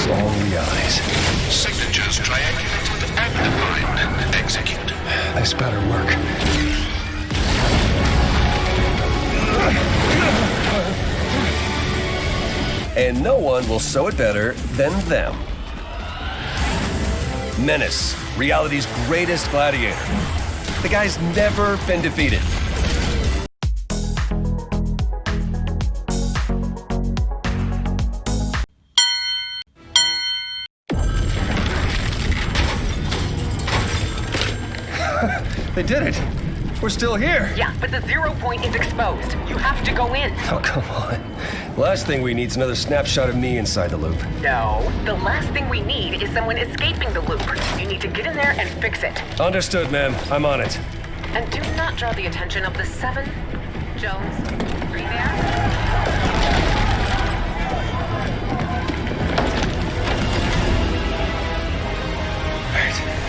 across all realities. Signatures triangulated and defined. Execute. This better work. And no one will sew it better than them. Menace, reality's greatest gladiator. The guy's never been defeated. They did it. We're still here. Yeah, but the 0 point is exposed. You have to go in. Oh, come on. Last thing we need is another snapshot of me inside the loop. No. The last thing we need is someone escaping the loop. You need to get in there and fix it. Understood, ma'am. I'm on it. And do not draw the attention of the 7. Jones, are you there?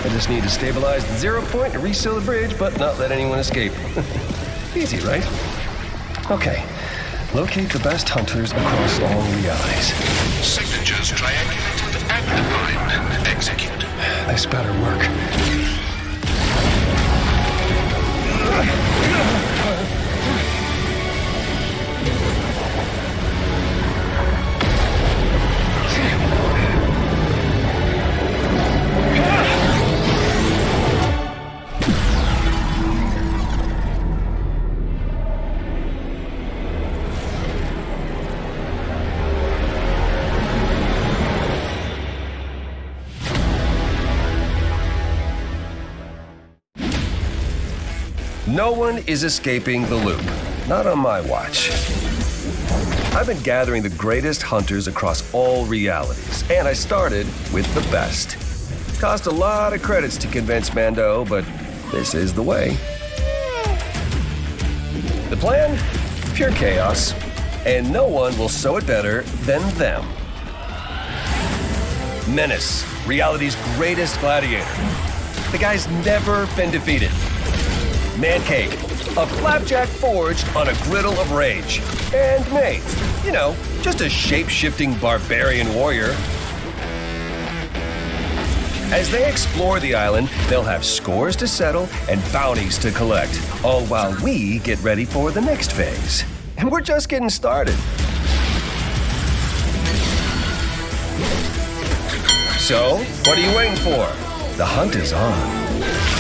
I just need to stabilize the 0 point and reseal the bridge, but not let anyone escape. Easy, right? Okay. Locate the best hunters across all realities. Signatures triangulated and defined. Execute. This better work. No one is escaping the loop. Not on my watch. I've been gathering the greatest hunters across all realities, and I started with the best. Cost a lot of credits to convince Mando, but this is the way. The plan? Pure chaos, and no one will sew it better than them. Menace, reality's greatest gladiator. The guy's never been defeated. Man Cake, a flapjack forged on a griddle of rage. And May, you know, just a shape-shifting barbarian warrior. As they explore the island, they'll have scores to settle and bounties to collect, all while we get ready for the next phase. And we're just getting started. So, what are you waiting for? The hunt is on.